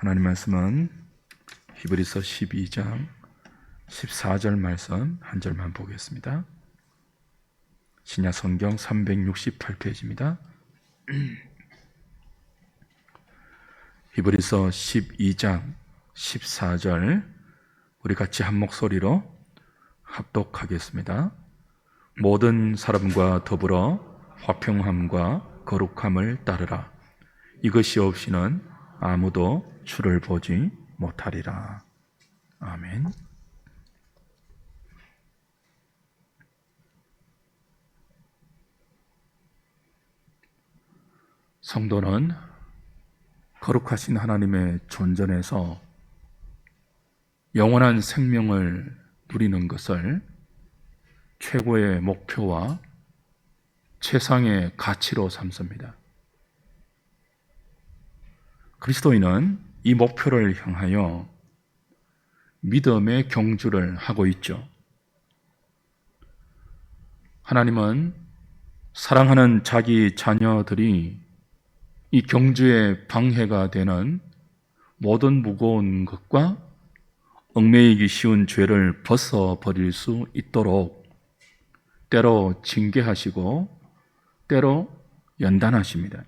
하나님 말씀은 히브리서 12장 14절 말씀 한 절만 보겠습니다. 신약 성경 368페이지입니다. 히브리서 12장 14절 우리 같이 한 목소리로 합독하겠습니다. 모든 사람과 더불어 화평함과 거룩함을 따르라. 이것이 없이는 아무도 주를 보지 못하리라. 아멘. 성도는 거룩하신 하나님의 존전에서 영원한 생명을 누리는 것을 최고의 목표와 최상의 가치로 삼습니다. 그리스도인은 이 목표를 향하여 믿음의 경주를 하고 있죠. 하나님은 사랑하는 자기 자녀들이 이 경주에 방해가 되는 모든 무거운 것과 얽매이기 쉬운 죄를 벗어버릴 수 있도록 때로 징계하시고 때로 연단하십니다.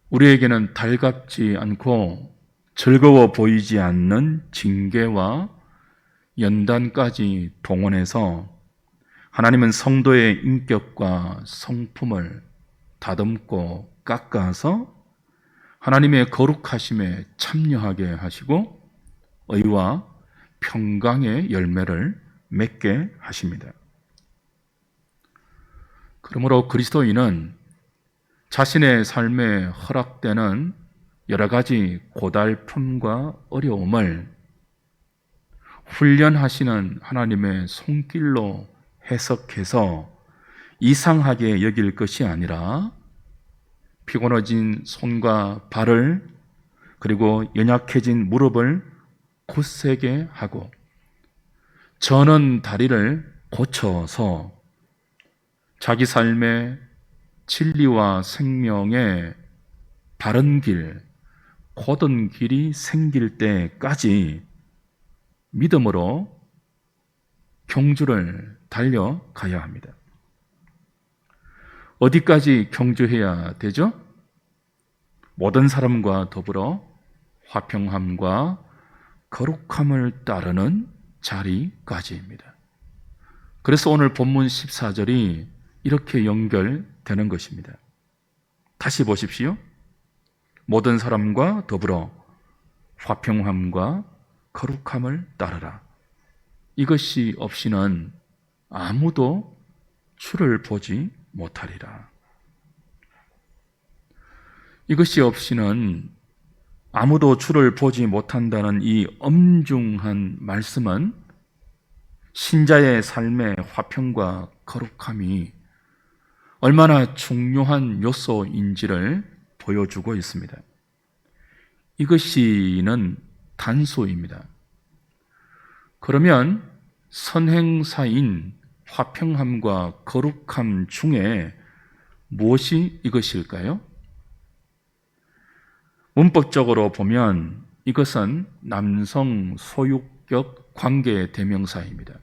우리에게는 달갑지 않고 즐거워 보이지 않는 징계와 연단까지 동원해서 하나님은 성도의 인격과 성품을 다듬고 깎아서 하나님의 거룩하심에 참여하게 하시고 의와 평강의 열매를 맺게 하십니다. 그러므로 그리스도인은 자신의 삶에 허락되는 여러 가지 고달픔과 어려움을 훈련하시는 하나님의 손길로 해석해서 이상하게 여길 것이 아니라 피곤해진 손과 발을 그리고 연약해진 무릎을 굳세게 하고 저는 다리를 고쳐서 자기 삶의 진리와 생명의 바른 길, 곧은 길이 생길 때까지 믿음으로 경주를 달려가야 합니다. 어디까지 경주해야 되죠? 모든 사람과 더불어 화평함과 거룩함을 따르는 자리까지입니다. 그래서 오늘 본문 14절이 이렇게 연결되는 것입니다. 다시 보십시오. 모든 사람과 더불어 화평함과 거룩함을 따르라. 이것이 없이는 아무도 주를 보지 못하리라. 이것이 없이는 아무도 주를 보지 못한다는 이 엄중한 말씀은 신자의 삶의 화평과 거룩함이 얼마나 중요한 요소인지를 보여주고 있습니다. 이것이는 단수입니다. 그러면 선행사인 화평함과 거룩함 중에 무엇이 이것일까요? 문법적으로 보면 이것은 남성 소유격 관계 대명사입니다.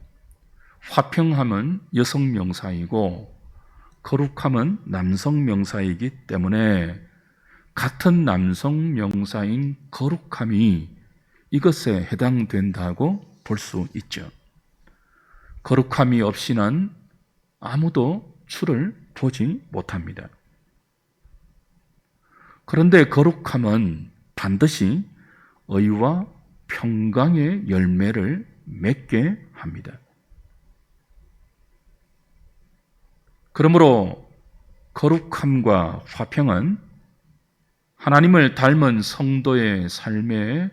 화평함은 여성 명사이고 거룩함은 남성 명사이기 때문에 같은 남성 명사인 거룩함이 이것에 해당된다고 볼 수 있죠. 거룩함이 없이는 아무도 주를 보지 못합니다. 그런데 거룩함은 반드시 의와 평강의 열매를 맺게 합니다. 그러므로 거룩함과 화평은 하나님을 닮은 성도의 삶에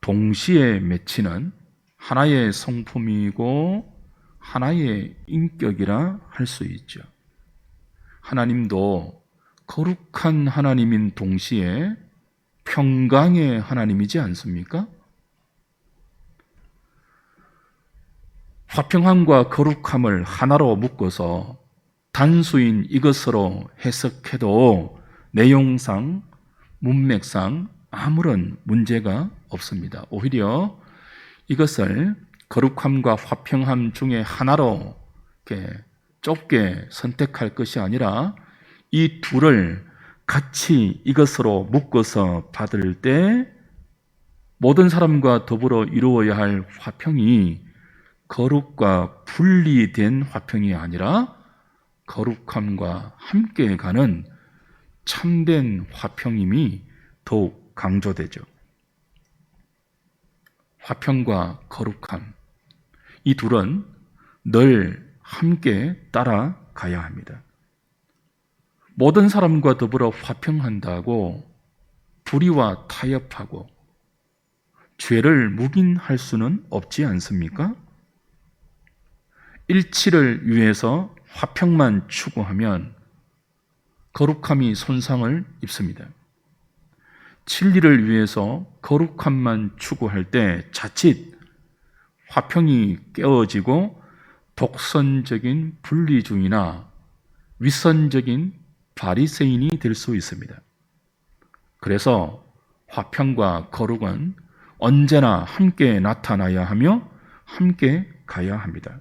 동시에 맺히는 하나의 성품이고 하나의 인격이라 할 수 있죠. 하나님도 거룩한 하나님인 동시에 평강의 하나님이지 않습니까? 화평함과 거룩함을 하나로 묶어서 단수인 이것으로 해석해도 내용상, 문맥상 아무런 문제가 없습니다. 오히려 이것을 거룩함과 화평함 중에 하나로 이렇게 좁게 선택할 것이 아니라 이 둘을 같이 이것으로 묶어서 받을 때 모든 사람과 더불어 이루어야 할 화평이 거룩과 분리된 화평이 아니라 거룩함과 함께 가는 참된 화평임이 더욱 강조되죠. 화평과 거룩함, 이 둘은 늘 함께 따라가야 합니다. 모든 사람과 더불어 화평한다고 불의와 타협하고 죄를 묵인할 수는 없지 않습니까? 일치를 위해서 화평만 추구하면 거룩함이 손상을 입습니다. 진리를 위해서 거룩함만 추구할 때 자칫 화평이 깨어지고 독선적인 분리주의나 위선적인 바리새인이 될 수 있습니다. 그래서 화평과 거룩은 언제나 함께 나타나야 하며 함께 가야 합니다.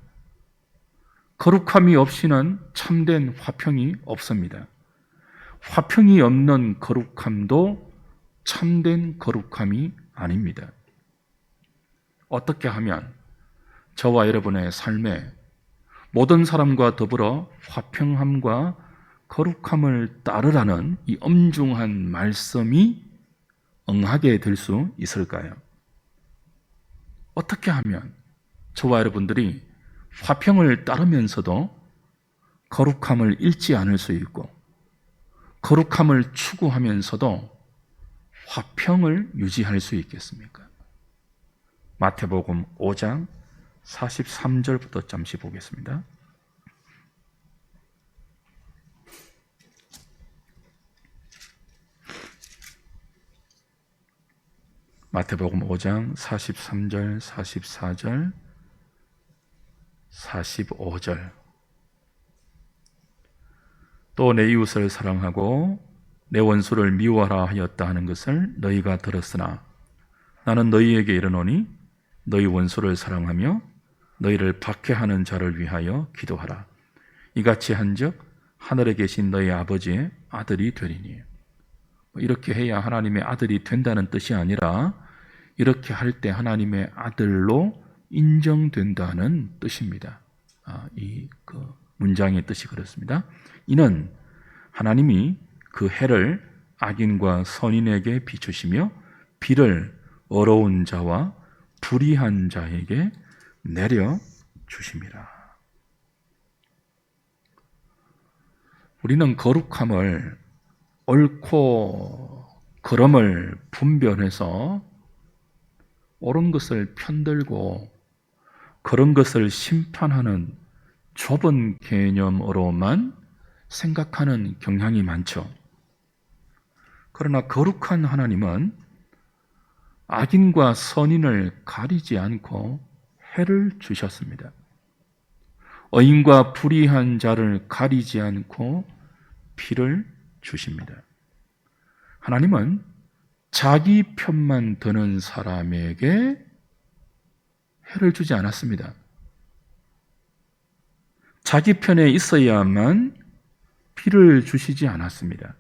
거룩함이 없이는 참된 화평이 없습니다. 화평이 없는 거룩함도 참된 거룩함이 아닙니다. 어떻게 하면 저와 여러분의 삶에 모든 사람과 더불어 화평함과 거룩함을 따르라는 이 엄중한 말씀이 응하게 될 수 있을까요? 어떻게 하면 저와 여러분들이 화평을 따르면서도 거룩함을 잃지 않을 수 있고 거룩함을 추구하면서도 화평을 유지할 수 있겠습니까? 마태복음 5장 43절부터 잠시 보겠습니다. 마태복음 5장 43절, 44절, 45절. 또 내 이웃을 사랑하고 내 원수를 미워하라 하였다 하는 것을 너희가 들었으나 나는 너희에게 이르노니 너희 원수를 사랑하며 너희를 박해하는 자를 위하여 기도하라. 이같이 한즉 하늘에 계신 너희 아버지의 아들이 되리니. 이렇게 해야 하나님의 아들이 된다는 뜻이 아니라 이렇게 할 때 하나님의 아들로 인정된다는 뜻입니다. 이 문장의 뜻이 그렇습니다. 이는 하나님이 그 해를 악인과 선인에게 비추시며 비를 어려운 자와 불의한 자에게 내려 주심이라. 우리는 거룩함을 옳고 그름을 분별해서 옳은 것을 편들고 그런 것을 심판하는 좁은 개념으로만 생각하는 경향이 많죠. 그러나 거룩한 하나님은 악인과 선인을 가리지 않고 해를 주셨습니다. 의인과 불의한 자를 가리지 않고 피를 주십니다. 하나님은 자기 편만 드는 사람에게 해를 주지 않았습니다. 자기 편에 있어야만 피를 주시지 않았습니다.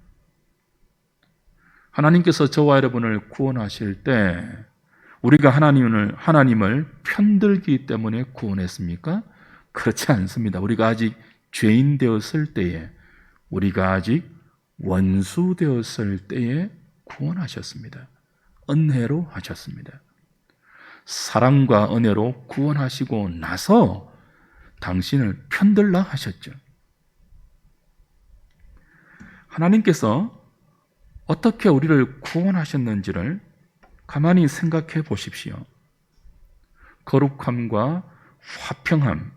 하나님께서 저와 여러분을 구원하실 때 우리가 하나님을 편들기 때문에 구원했습니까? 그렇지 않습니다. 우리가 아직 죄인 되었을 때에, 우리가 아직 원수 되었을 때에 구원하셨습니다. 은혜로 하셨습니다. 사랑과 은혜로 구원하시고 나서 당신을 편들라 하셨죠. 하나님께서 어떻게 우리를 구원하셨는지를 가만히 생각해 보십시오. 거룩함과 화평함,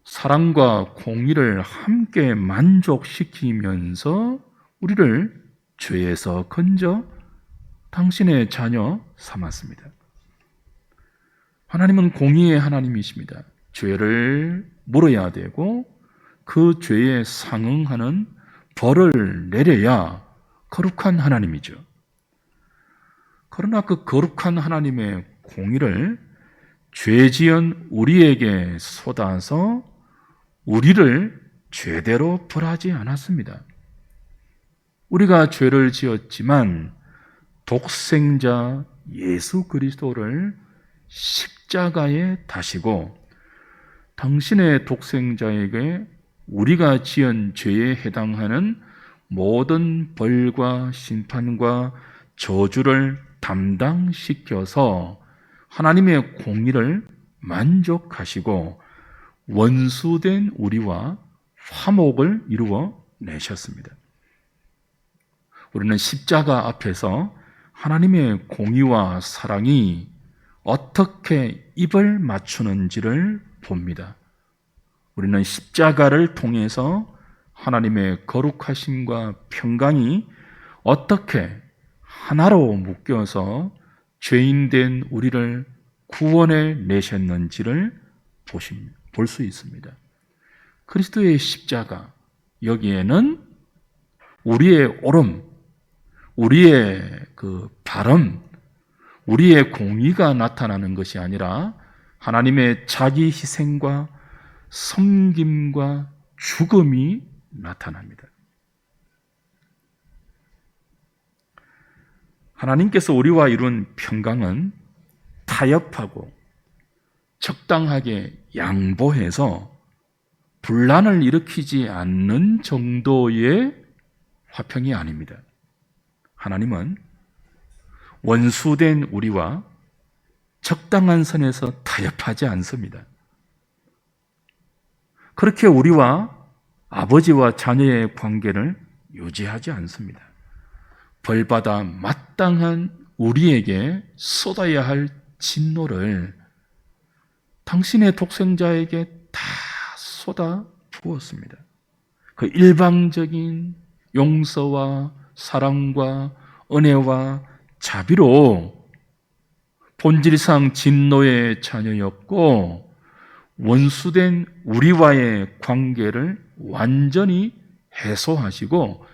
사랑과 공의를 함께 만족시키면서 우리를 죄에서 건져 당신의 자녀 삼았습니다. 하나님은 공의의 하나님이십니다. 죄를 물어야 되고 그 죄에 상응하는 벌을 내려야 거룩한 하나님이죠. 그러나 그 거룩한 하나님의 공의를 죄지은 우리에게 쏟아서 우리를 죄대로 벌하지 않았습니다. 우리가 죄를 지었지만 독생자 예수 그리스도를 십자가에 다시고 당신의 독생자에게 우리가 지은 죄에 해당하는 모든 벌과 심판과 저주를 담당시켜서 하나님의 공의를 만족하시고 원수된 우리와 화목을 이루어 내셨습니다. 우리는 십자가 앞에서 하나님의 공의와 사랑이 어떻게 입을 맞추는지를 봅니다. 우리는 십자가를 통해서 하나님의 거룩하심과 평강이 어떻게 하나로 묶여서 죄인된 우리를 구원해 내셨는지를 볼 수 있습니다. 그리스도의 십자가, 여기에는 우리의 옳음, 우리의 그 바름, 우리의 공의가 나타나는 것이 아니라 하나님의 자기 희생과 섬김과 죽음이 나타납니다. 하나님께서 우리와 이룬 평강은 타협하고 적당하게 양보해서 분란을 일으키지 않는 정도의 화평이 아닙니다. 하나님은 원수된 우리와 적당한 선에서 타협하지 않습니다. 그렇게 우리와 아버지와 자녀의 관계를 유지하지 않습니다. 벌받아 마땅한 우리에게 쏟아야 할 진노를 당신의 독생자에게 다 쏟아 부었습니다. 그 일방적인 용서와 사랑과 은혜와 자비로 본질상 진노의 자녀였고 원수된 우리와의 관계를 완전히 해소하시고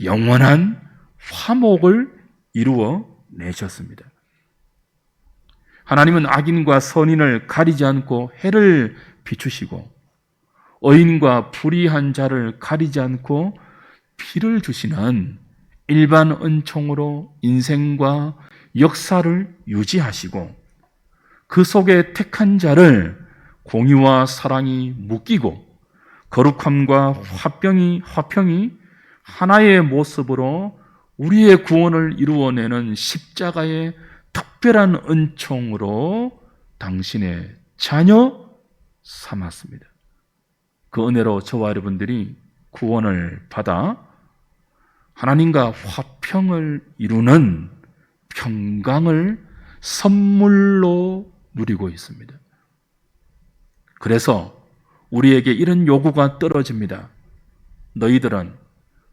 영원한 화목을 이루어 내셨습니다. 하나님은 악인과 선인을 가리지 않고 해를 비추시고 의인과 불의한 자를 가리지 않고 피를 주시는 일반 은총으로 인생과 역사를 유지하시고 그 속에 택한 자를 공의와 사랑이 묶이고 거룩함과 화평이 하나의 모습으로 우리의 구원을 이루어내는 십자가의 특별한 은총으로 당신의 자녀 삼았습니다. 그 은혜로 저와 여러분들이 구원을 받아 하나님과 화평을 이루는 평강을 선물로 누리고 있습니다. 그래서 우리에게 이런 요구가 떨어집니다. 너희들은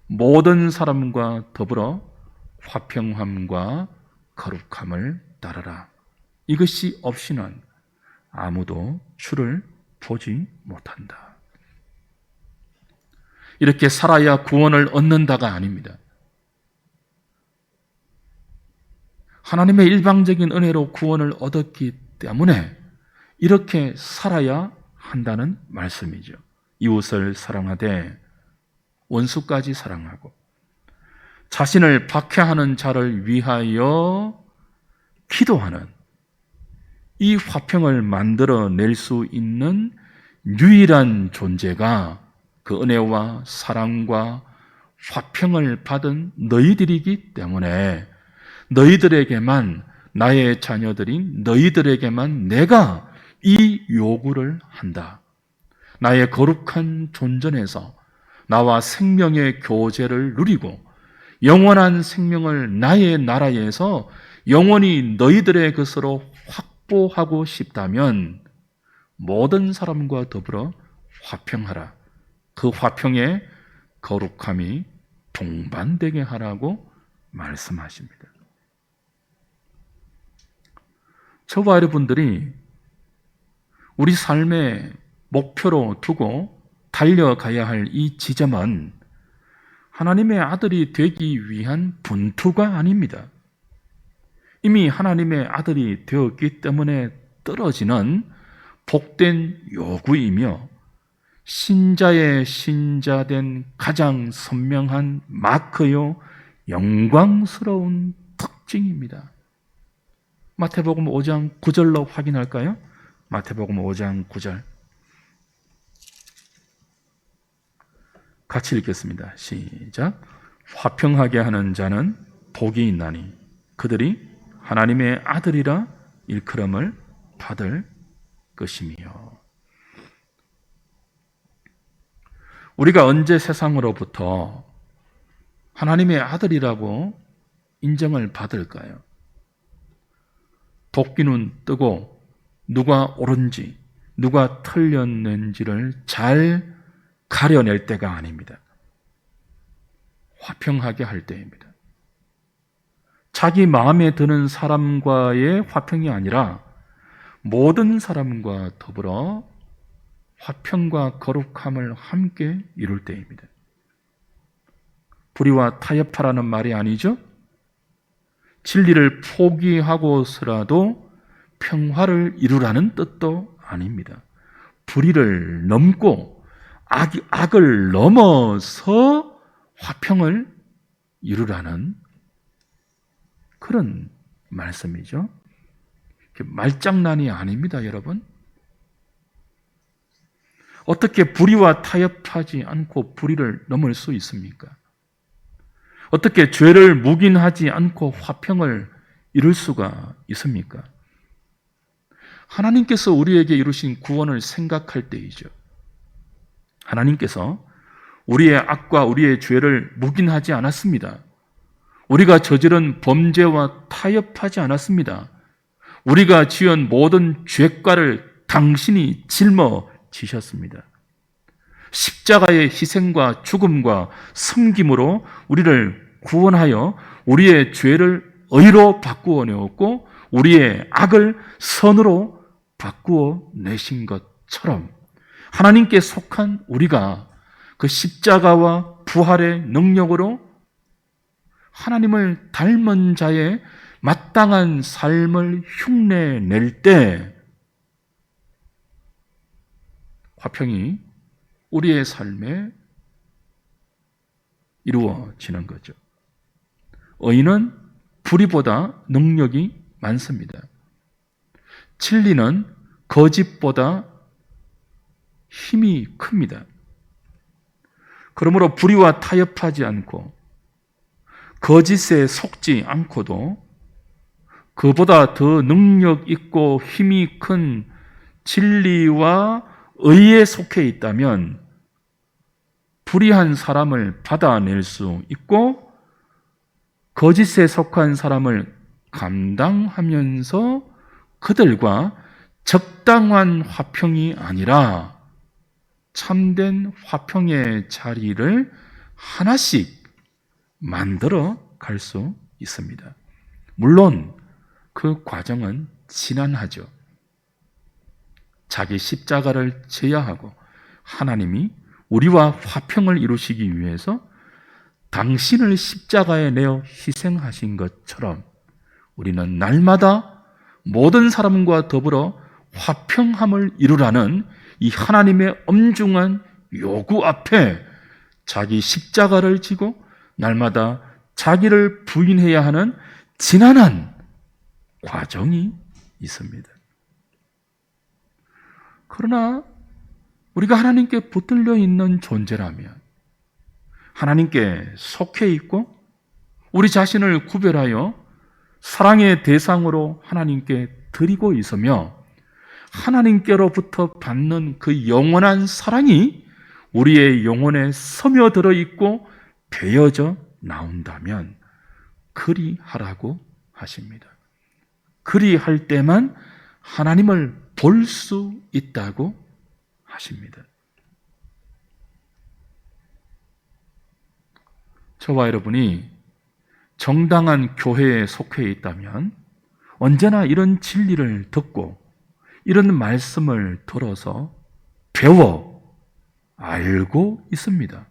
모든 사람과 더불어 화평함과 거룩함을 따르라. 이것이 없이는 아무도 주를 보지 못한다. 이렇게 살아야 구원을 얻는다가 아닙니다. 하나님의 일방적인 은혜로 구원을 얻었기 때문에 이렇게 살아야 한다는 말씀이죠. 이웃을 사랑하되 원수까지 사랑하고 자신을 박해하는 자를 위하여 기도하는 이 화평을 만들어낼 수 있는 유일한 존재가 그 은혜와 사랑과 화평을 받은 너희들이기 때문에 너희들에게만, 나의 자녀들인 너희들에게만 내가 이 요구를 한다. 나의 거룩한 존전에서 나와 생명의 교제를 누리고 영원한 생명을 나의 나라에서 영원히 너희들의 것으로 확보하고 싶다면 모든 사람과 더불어 화평하라. 그 화평에 거룩함이 동반되게 하라고 말씀하십니다. 저와 여러분들이 우리 삶의 목표로 두고 달려가야 할 이 지점은 하나님의 아들이 되기 위한 분투가 아닙니다. 이미 하나님의 아들이 되었기 때문에 떨어지는 복된 요구이며 신자의 신자된 가장 선명한 마크요 영광스러운 특징입니다. 마태복음 5장 9절로 확인할까요? 마태복음 5장 9절 같이 읽겠습니다. 시작. 화평하게 하는 자는 복이 있나니 그들이 하나님의 아들이라 일컬음을 받을 것이며. 우리가 언제 세상으로부터 하나님의 아들이라고 인정을 받을까요? 도끼는 뜨고 누가 옳은지 누가 틀렸는지를 잘 가려낼 때가 아닙니다. 화평하게 할 때입니다. 자기 마음에 드는 사람과의 화평이 아니라 모든 사람과 더불어 화평과 거룩함을 함께 이룰 때입니다. 불의와 타협하라는 말이 아니죠. 진리를 포기하고서라도 평화를 이루라는 뜻도 아닙니다. 불의를 넘고 악을 넘어서 화평을 이루라는 그런 말씀이죠. 말장난이 아닙니다, 여러분. 어떻게 불의와 타협하지 않고 불의를 넘을 수 있습니까? 어떻게 죄를 묵인하지 않고 화평을 이룰 수가 있습니까? 하나님께서 우리에게 이루신 구원을 생각할 때이죠. 하나님께서 우리의 악과 우리의 죄를 묵인하지 않았습니다. 우리가 저지른 범죄와 타협하지 않았습니다. 우리가 지은 모든 죄과를 당신이 짊어지셨습니다. 십자가의 희생과 죽음과 섬김으로 우리를 구원하여 우리의 죄를 의로 바꾸어 내었고 우리의 악을 선으로 바꾸어 내신 것처럼 하나님께 속한 우리가 그 십자가와 부활의 능력으로 하나님을 닮은 자의 마땅한 삶을 흉내낼 때 화평이 우리의 삶에 이루어지는 거죠. 의인은 불의보다 능력이 많습니다. 진리는 거짓보다 힘이 큽니다. 그러므로 불의와 타협하지 않고 거짓에 속지 않고도 그보다 더 능력 있고 힘이 큰 진리와 의에 속해 있다면 불의한 사람을 받아낼 수 있고 거짓에 속한 사람을 감당하면서 그들과 적당한 화평이 아니라 참된 화평의 자리를 하나씩 만들어 갈 수 있습니다. 물론 그 과정은 지난하죠. 자기 십자가를 져야 하고 하나님이 우리와 화평을 이루시기 위해서 당신을 십자가에 내어 희생하신 것처럼 우리는 날마다 모든 사람과 더불어 화평함을 이루라는 이 하나님의 엄중한 요구 앞에 자기 십자가를 지고 날마다 자기를 부인해야 하는 지난한 과정이 있습니다. 그러나 우리가 하나님께 붙들려 있는 존재라면 하나님께 속해 있고 우리 자신을 구별하여 사랑의 대상으로 하나님께 드리고 있으며 하나님께로부터 받는 그 영원한 사랑이 우리의 영혼에 스며들어 있고 배어져 나온다면 그리하라고 하십니다. 그리할 때만 하나님을 볼 수 있다고 하십니다. 저와 여러분이 정당한 교회에 속해 있다면 언제나 이런 진리를 듣고 이런 말씀을 들어서 배워 알고 있습니다.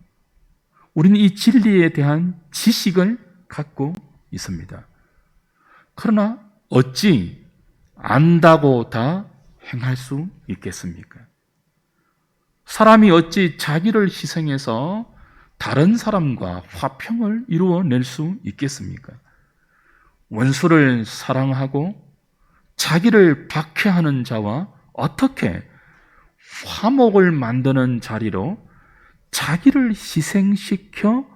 우리는 이 진리에 대한 지식을 갖고 있습니다. 그러나 어찌 안다고 다 행할 수 있겠습니까? 사람이 어찌 자기를 희생해서 다른 사람과 화평을 이루어낼 수 있겠습니까? 원수를 사랑하고 자기를 박해하는 자와 어떻게 화목을 만드는 자리로 자기를 희생시켜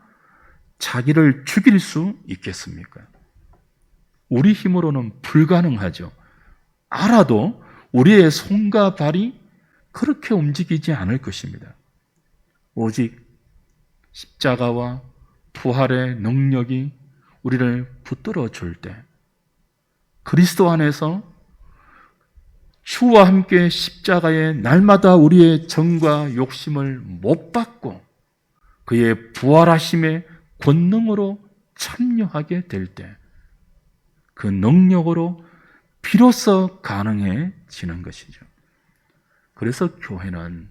자기를 죽일 수 있겠습니까? 우리 힘으로는 불가능하죠. 알아도 우리의 손과 발이 그렇게 움직이지 않을 것입니다. 오직 십자가와 부활의 능력이 우리를 붙들어 줄 때, 그리스도 안에서 주와 함께 십자가에 날마다 우리의 정과 욕심을 못 받고 그의 부활하심의 권능으로 참여하게 될 때, 그 능력으로 비로소 가능해지는 것이죠. 그래서 교회는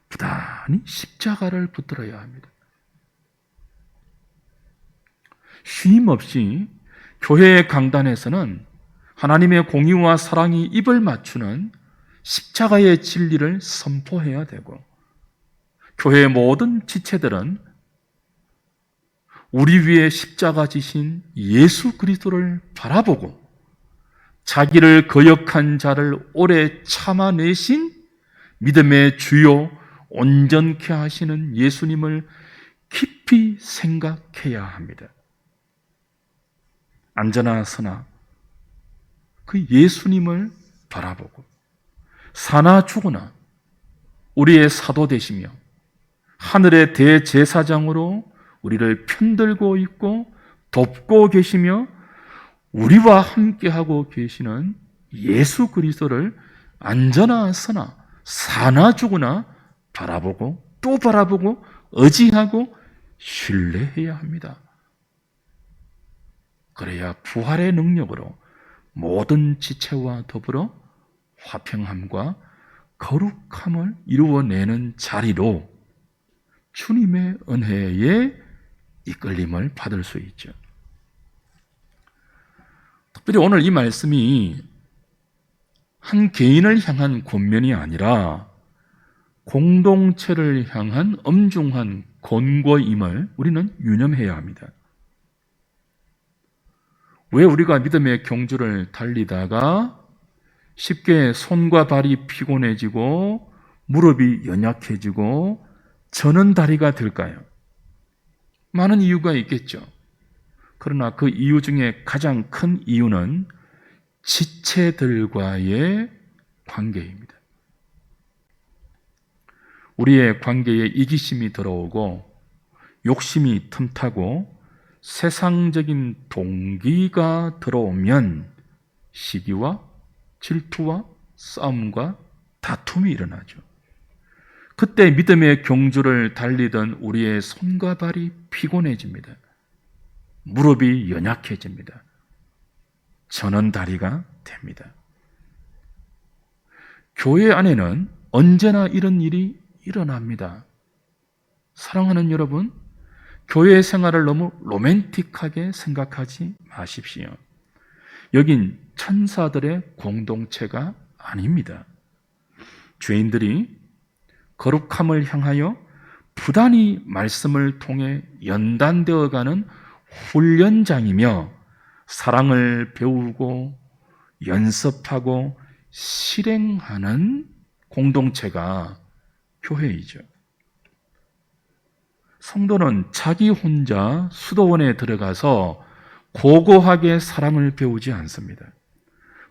부단히 십자가를 붙들어야 합니다. 쉼 없이 교회의 강단에서는 하나님의 공의와 사랑이 입을 맞추는 십자가의 진리를 선포해야 되고, 교회의 모든 지체들은 우리 위에 십자가 지신 예수 그리스도를 바라보고 자기를 거역한 자를 오래 참아내신 믿음의 주요 온전케 하시는 예수님을 깊이 생각해야 합니다. 앉으나 서나 그 예수님을 바라보고 사나 죽으나 우리의 사도 되시며 하늘의 대제사장으로 우리를 편들고 있고 돕고 계시며 우리와 함께하고 계시는 예수 그리스도를 앉으나 서나 사나 죽으나 바라보고 또 바라보고 의지하고 신뢰해야 합니다. 그래야 부활의 능력으로 모든 지체와 더불어 화평함과 거룩함을 이루어내는 자리로 주님의 은혜에 이끌림을 받을 수 있죠. 특별히 오늘 이 말씀이 한 개인을 향한 권면이 아니라 공동체를 향한 엄중한 권고임을 우리는 유념해야 합니다. 왜 우리가 믿음의 경주를 달리다가 쉽게 손과 발이 피곤해지고 무릎이 연약해지고 저는 다리가 될까요? 많은 이유가 있겠죠. 그러나 그 이유 중에 가장 큰 이유는 지체들과의 관계입니다. 우리의 관계에 이기심이 들어오고 욕심이 틈타고 세상적인 동기가 들어오면 시기와 질투와 싸움과 다툼이 일어나죠. 그때 믿음의 경주를 달리던 우리의 손과 발이 피곤해집니다. 무릎이 연약해집니다. 저는 다리가 됩니다. 교회 안에는 언제나 이런 일이 일어납니다. 사랑하는 여러분, 교회 생활을 너무 로맨틱하게 생각하지 마십시오. 여긴 천사들의 공동체가 아닙니다. 죄인들이 거룩함을 향하여 부단히 말씀을 통해 연단되어가는 훈련장이며 사랑을 배우고 연습하고 실행하는 공동체가 교회이죠. 성도는 자기 혼자 수도원에 들어가서 고고하게 사랑을 배우지 않습니다.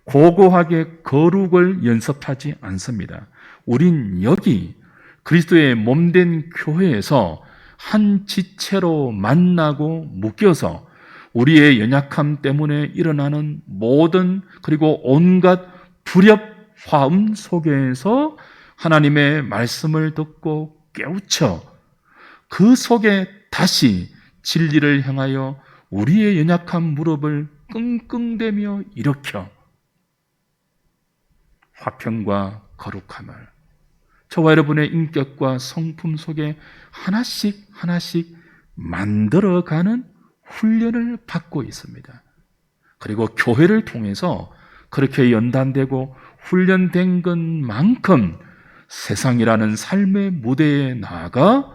고고하게 거룩을 연습하지 않습니다. 우린 여기 그리스도의 몸된 교회에서 한 지체로 만나고 묶여서 우리의 연약함 때문에 일어나는 모든 그리고 온갖 불협화음 속에서 하나님의 말씀을 듣고 깨우쳐 그 속에 다시 진리를 향하여 우리의 연약한 무릎을 끙끙대며 일으켜 화평과 거룩함을 저와 여러분의 인격과 성품 속에 하나씩 하나씩 만들어가는 훈련을 받고 있습니다. 그리고 교회를 통해서 그렇게 연단되고 훈련된 것만큼 세상이라는 삶의 무대에 나아가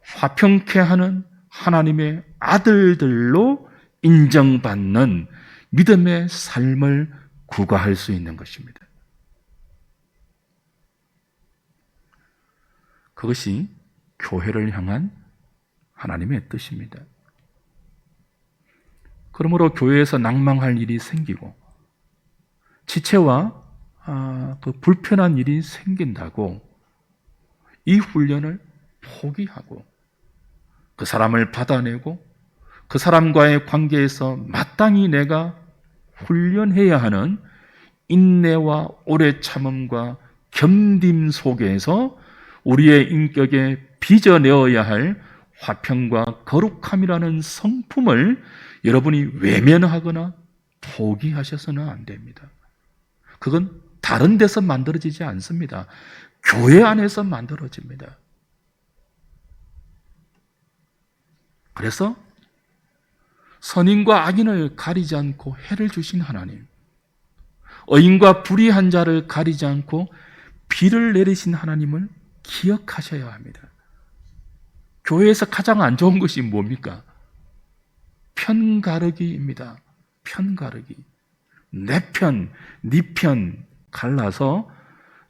화평케 하는 하나님의 아들들로 인정받는 믿음의 삶을 구가할 수 있는 것입니다. 그것이 교회를 향한 하나님의 뜻입니다. 그러므로 교회에서 낭망할 일이 생기고 지체와 그 불편한 일이 생긴다고 이 훈련을 포기하고 그 사람을 받아내고 그 사람과의 관계에서 마땅히 내가 훈련해야 하는 인내와 오래 참음과 겸딤 속에서 우리의 인격에 빚어내어야 할 화평과 거룩함이라는 성품을 여러분이 외면하거나 포기하셔서는 안 됩니다. 그건 다른 데서 만들어지지 않습니다. 교회 안에서 만들어집니다. 그래서 선인과 악인을 가리지 않고 해를 주신 하나님, 의인과 불의한 자를 가리지 않고 비를 내리신 하나님을 기억하셔야 합니다. 교회에서 가장 안 좋은 것이 뭡니까? 편가르기입니다. 편가르기. 내 편, 네 편 갈라서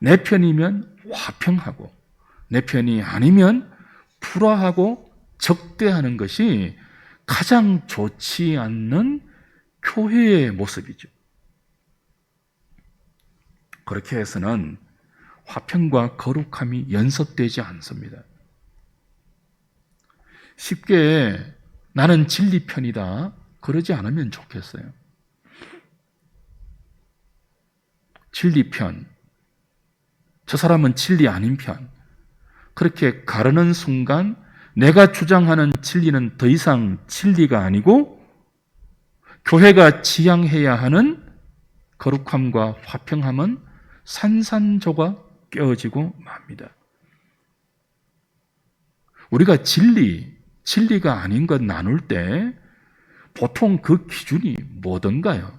내 편이면 화평하고 내 편이 아니면 불화하고 적대하는 것이 가장 좋지 않는 교회의 모습이죠. 그렇게 해서는 화평과 거룩함이 연습되지 않습니다. 쉽게 나는 진리 편이다 그러지 않으면 좋겠어요. 진리 편, 저 사람은 진리 아닌 편, 그렇게 가르는 순간 내가 주장하는 진리는 더 이상 진리가 아니고 교회가 지향해야 하는 거룩함과 화평함은 산산조각 깨어지고 맙니다. 우리가 진리가 아닌 것 나눌 때 보통 그 기준이 뭐던가요?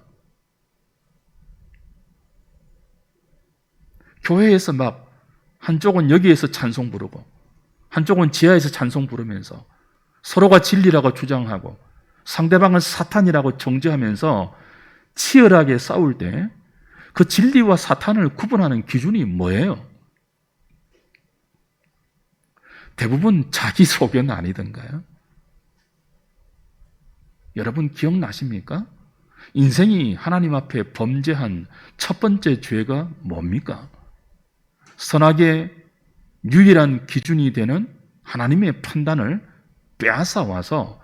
교회에서 막 한쪽은 여기에서 찬송 부르고 한쪽은 지하에서 찬송 부르면서 서로가 진리라고 주장하고 상대방은 사탄이라고 정죄하면서 치열하게 싸울 때 그 진리와 사탄을 구분하는 기준이 뭐예요? 대부분 자기 소견 아니던가요? 여러분 기억나십니까? 인생이 하나님 앞에 범죄한 첫 번째 죄가 뭡니까? 선악의 유일한 기준이 되는 하나님의 판단을 빼앗아와서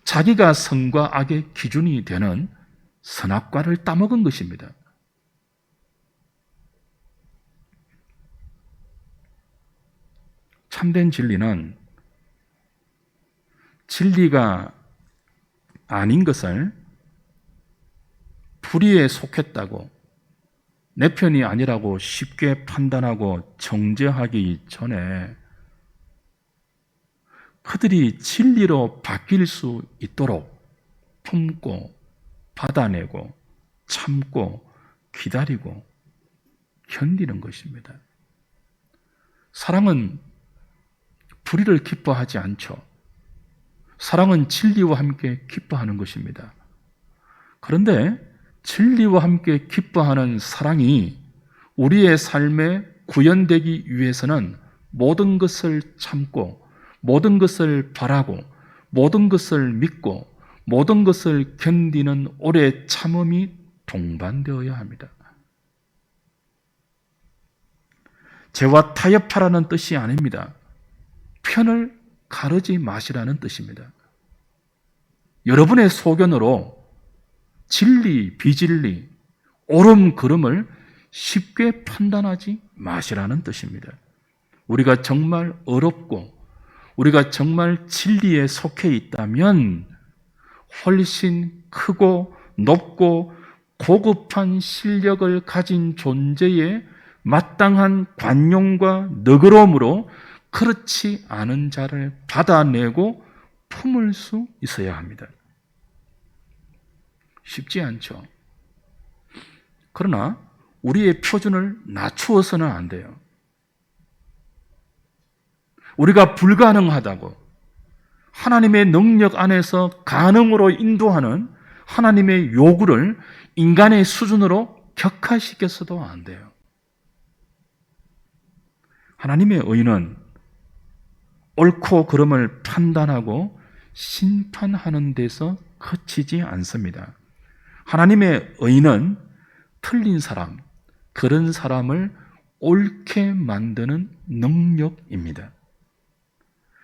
자기가 선과 악의 기준이 되는 선악과를 따먹은 것입니다. 참된 진리는 진리가 아닌 것을 불의에 속했다고 내 편이 아니라고 쉽게 판단하고 정죄하기 전에 그들이 진리로 바뀔 수 있도록 품고 받아내고 참고 기다리고 견디는 것입니다. 사랑은 불의를 기뻐하지 않죠. 사랑은 진리와 함께 기뻐하는 것입니다. 그런데 진리와 함께 기뻐하는 사랑이 우리의 삶에 구현되기 위해서는 모든 것을 참고 모든 것을 바라고 모든 것을 믿고 모든 것을 견디는 오래 참음이 동반되어야 합니다. 죄와 타협하라는 뜻이 아닙니다. 편을 가르지 마시라는 뜻입니다. 여러분의 소견으로 진리, 비진리, 옳음, 그름을 쉽게 판단하지 마시라는 뜻입니다. 우리가 정말 어렵고 우리가 정말 진리에 속해 있다면 훨씬 크고 높고 고급한 실력을 가진 존재의 마땅한 관용과 너그러움으로 그렇지 않은 자를 받아내고 품을 수 있어야 합니다. 쉽지 않죠. 그러나 우리의 표준을 낮추어서는 안 돼요. 우리가 불가능하다고 하나님의 능력 안에서 가능으로 인도하는 하나님의 요구를 인간의 수준으로 격화시켜서도 안 돼요. 하나님의 의는 옳고 그름을 판단하고 심판하는 데서 그치지 않습니다. 하나님의 의는 틀린 사람, 그런 사람을 옳게 만드는 능력입니다.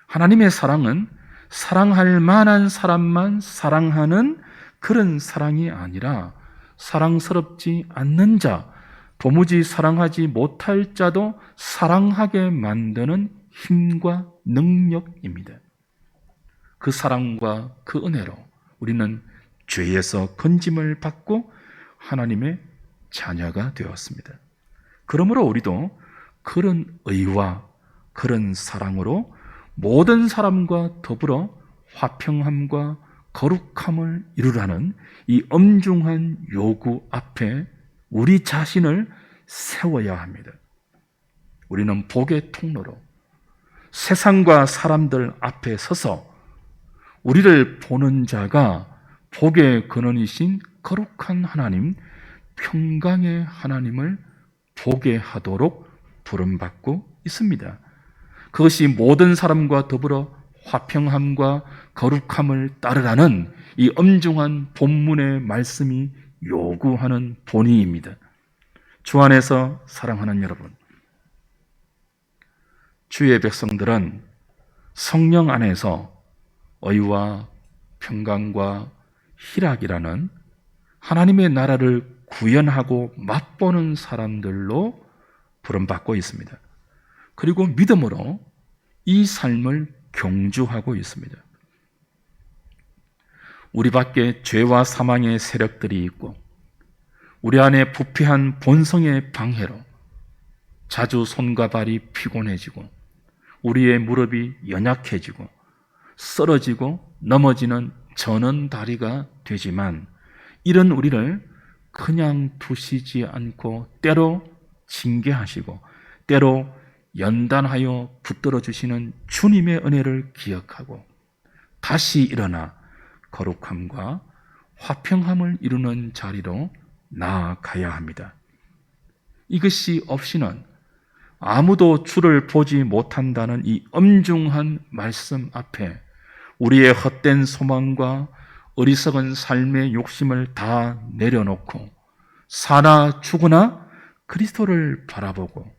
하나님의 사랑은 사랑할 만한 사람만 사랑하는 그런 사랑이 아니라 사랑스럽지 않는 자, 도무지 사랑하지 못할 자도 사랑하게 만드는 힘과 능력입니다. 그 사랑과 그 은혜로 우리는 죄에서 건짐을 받고 하나님의 자녀가 되었습니다. 그러므로 우리도 그런 의와 그런 사랑으로 모든 사람과 더불어 화평함과 거룩함을 이루라는 이 엄중한 요구 앞에 우리 자신을 세워야 합니다. 우리는 복의 통로로 세상과 사람들 앞에 서서 우리를 보는 자가 복의 근원이신 거룩한 하나님, 평강의 하나님을 보게 하도록 부름받고 있습니다. 그것이 모든 사람과 더불어 화평함과 거룩함을 따르라는 이 엄중한 본문의 말씀이 요구하는 본의입니다. 주 안에서 사랑하는 여러분, 주의 백성들은 성령 안에서 의와 평강과 희락이라는 하나님의 나라를 구현하고 맛보는 사람들로 부름받고 있습니다. 그리고 믿음으로 이 삶을 경주하고 있습니다. 우리 밖에 죄와 사망의 세력들이 있고 우리 안에 부패한 본성의 방해로 자주 손과 발이 피곤해지고 우리의 무릎이 연약해지고 쓰러지고 넘어지는 저는 다리가 되지만 이런 우리를 그냥 두시지 않고 때로 징계하시고 때로 연단하여 붙들어 주시는 주님의 은혜를 기억하고 다시 일어나 거룩함과 화평함을 이루는 자리로 나아가야 합니다. 이것이 없이는 아무도 주를 보지 못한다는 이 엄중한 말씀 앞에 우리의 헛된 소망과 어리석은 삶의 욕심을 다 내려놓고 사나 죽으나 그리스도를 바라보고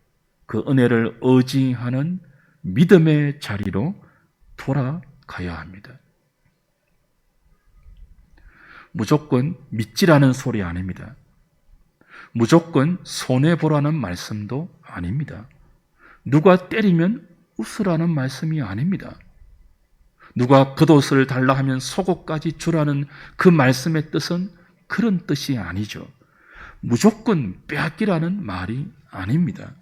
그 은혜를 의지하는 믿음의 자리로 돌아가야 합니다. 무조건 믿지라는 소리 아닙니다. 무조건 손해보라는 말씀도 아닙니다. 누가 때리면 웃으라는 말씀이 아닙니다. 누가 겉옷을 달라 하면 속옷까지 주라는 그 말씀의 뜻은 그런 뜻이 아니죠. 무조건 빼앗기라는 말이 아닙니다.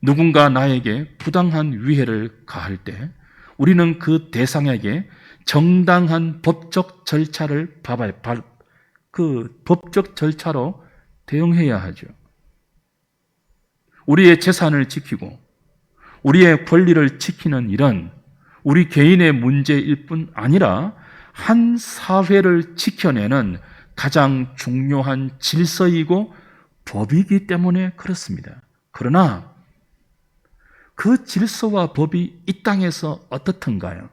누군가 나에게 부당한 위해를 가할 때 우리는 그 대상에게 정당한 법적 절차를 그 법적 절차로 대응해야 하죠. 우리의 재산을 지키고 우리의 권리를 지키는 일은 우리 개인의 문제일 뿐 아니라 한 사회를 지켜내는 가장 중요한 질서이고 법이기 때문에 그렇습니다. 그러나 그 질서와 법이 이 땅에서 어떻던가요?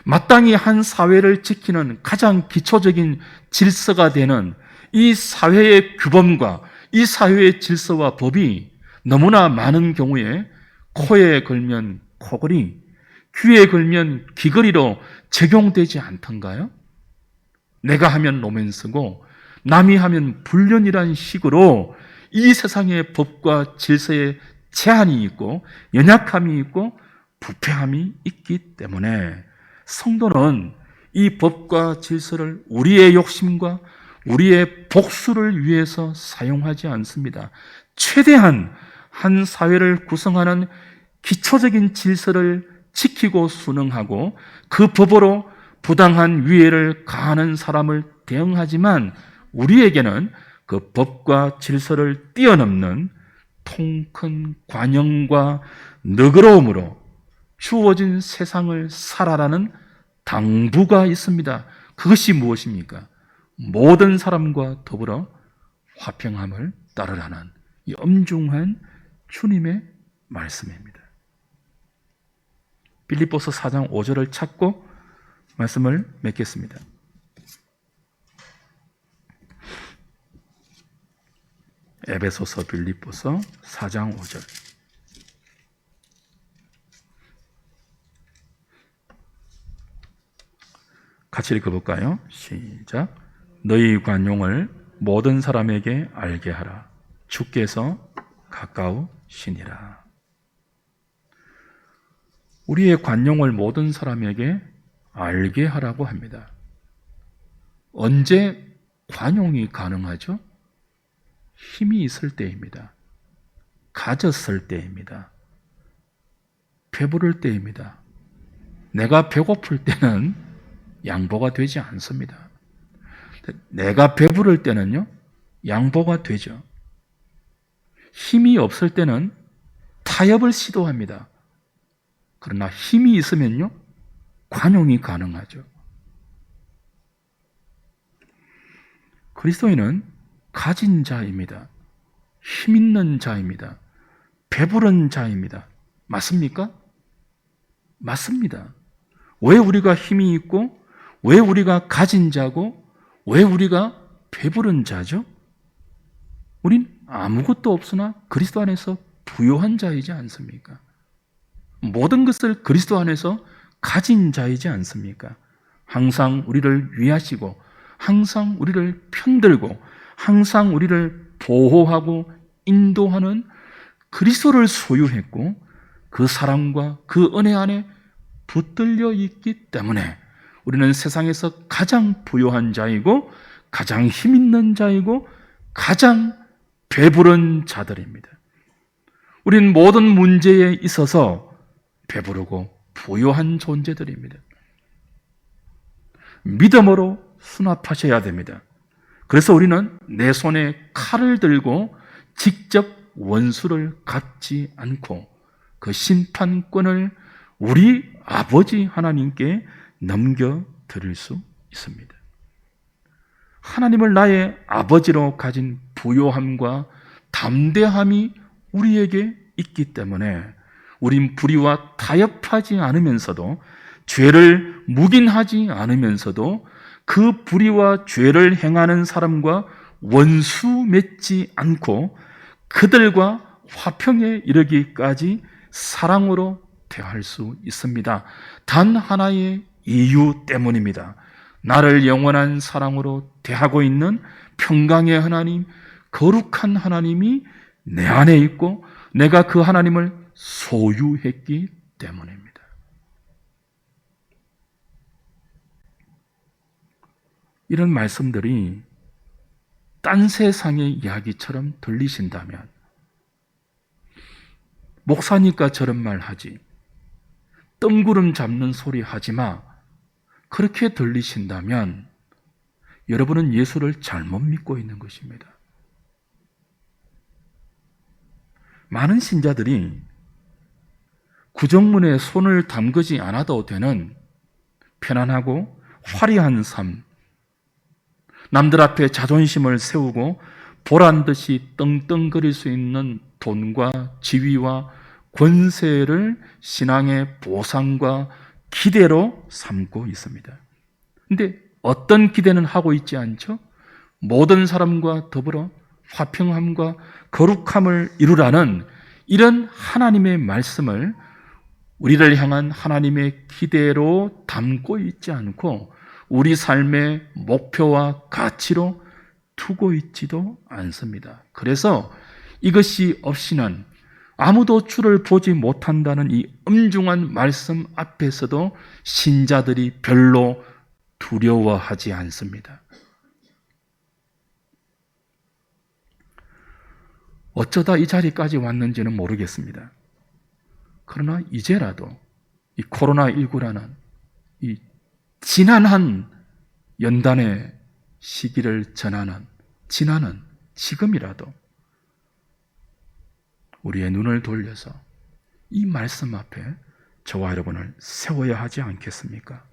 마땅히 한 사회를 지키는 가장 기초적인 질서가 되는 이 사회의 규범과 이 사회의 질서와 법이 너무나 많은 경우에 코에 걸면 코걸이, 귀에 걸면 귀걸이로 적용되지 않던가요? 내가 하면 로맨스고 남이 하면 불륜이란 식으로 이 세상의 법과 질서에 제한이 있고 연약함이 있고 부패함이 있기 때문에 성도는 이 법과 질서를 우리의 욕심과 우리의 복수를 위해서 사용하지 않습니다. 최대한 한 사회를 구성하는 기초적인 질서를 지키고 순응하고 그 법으로 부당한 위해를 가하는 사람을 대응하지만 우리에게는 그 법과 질서를 뛰어넘는 통큰 관용과 너그러움으로 주어진 세상을 살아라는 당부가 있습니다. 그것이 무엇입니까? 모든 사람과 더불어 화평함을 따르라는 이 엄중한 주님의 말씀입니다. 빌립보서 4장 5절을 찾고 말씀을 맺겠습니다. 에베소서 빌립보서 4장 5절. 같이 읽어볼까요? 시작. 너희 관용을 모든 사람에게 알게 하라. 주께서 가까우시니라. 우리의 관용을 모든 사람에게 알게 하라고 합니다. 언제 관용이 가능하죠? 힘이 있을 때입니다. 가졌을 때입니다. 배부를 때입니다. 내가 배고플 때는 양보가 되지 않습니다. 내가 배부를 때는요, 양보가 되죠. 힘이 없을 때는 타협을 시도합니다. 그러나 힘이 있으면요, 관용이 가능하죠. 그리스도인은 가진 자입니다. 힘 있는 자입니다. 배부른 자입니다. 맞습니까? 맞습니다. 왜 우리가 힘이 있고, 왜 우리가 가진 자고, 왜 우리가 배부른 자죠? 우린 아무것도 없으나 그리스도 안에서 부요한 자이지 않습니까? 모든 것을 그리스도 안에서 가진 자이지 않습니까? 항상 우리를 위하시고, 항상 우리를 편들고, 항상 우리를 보호하고 인도하는 그리스도를 소유했고, 그 사랑과 그 은혜 안에 붙들려 있기 때문에 우리는 세상에서 가장 부요한 자이고, 가장 힘 있는 자이고, 가장 배부른 자들입니다. 우리는 모든 문제에 있어서 배부르고 부요한 존재들입니다. 믿음으로 수납하셔야 됩니다. 그래서 우리는 내 손에 칼을 들고 직접 원수를 갚지 않고 그 심판권을 우리 아버지 하나님께 넘겨드릴 수 있습니다. 하나님을 나의 아버지로 가진 부요함과 담대함이 우리에게 있기 때문에 우린 불의와 타협하지 않으면서도, 죄를 묵인하지 않으면서도 그 불의와 죄를 행하는 사람과 원수 맺지 않고 그들과 화평에 이르기까지 사랑으로 대할 수 있습니다. 단 하나의 이유 때문입니다. 나를 영원한 사랑으로 대하고 있는 평강의 하나님, 거룩한 하나님이 내 안에 있고 내가 그 하나님을 소유했기 때문입니다. 이런 말씀들이 딴 세상의 이야기처럼 들리신다면, 목사니까 저런 말 하지, 뜬구름 잡는 소리 하지 마, 그렇게 들리신다면 여러분은 예수를 잘못 믿고 있는 것입니다. 많은 신자들이 구정문에 손을 담그지 않아도 되는 편안하고 화려한 삶, 남들 앞에 자존심을 세우고 보란듯이 떵떵거릴 수 있는 돈과 지위와 권세를 신앙의 보상과 기대로 삼고 있습니다. 그런데 어떤 기대는 하고 있지 않죠? 모든 사람과 더불어 화평함과 거룩함을 이루라는 이런 하나님의 말씀을 우리를 향한 하나님의 기대로 담고 있지 않고 우리 삶의 목표와 가치로 두고 있지도 않습니다. 그래서 이것이 없이는 아무도 주를 보지 못한다는 이 엄중한 말씀 앞에서도 신자들이 별로 두려워하지 않습니다. 어쩌다 이 자리까지 왔는지는 모르겠습니다. 그러나 이제라도 이 코로나19라는 이 지난한 연단의 시기를 지나는 지금이라도 우리의 눈을 돌려서 이 말씀 앞에 저와 여러분을 세워야 하지 않겠습니까?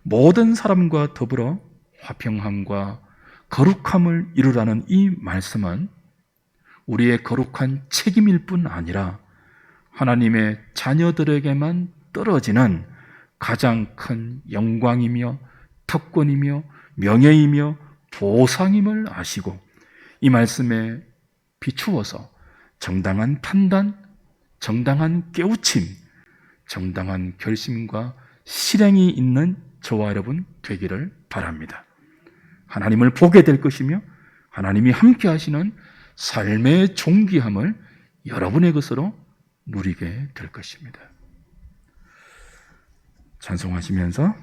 모든 사람과 더불어 화평함과 거룩함을 이루라는 이 말씀은 우리의 거룩한 책임일 뿐 아니라 하나님의 자녀들에게만 떨어지는 가장 큰 영광이며 특권이며 명예이며 보상임을 아시고 이 말씀에 비추어서 정당한 판단, 정당한 깨우침, 정당한 결심과 실행이 있는 저와 여러분 되기를 바랍니다. 하나님을 보게 될 것이며 하나님이 함께 하시는 삶의 존귀함을 여러분의 것으로 누리게 될 것입니다. 찬송하시면서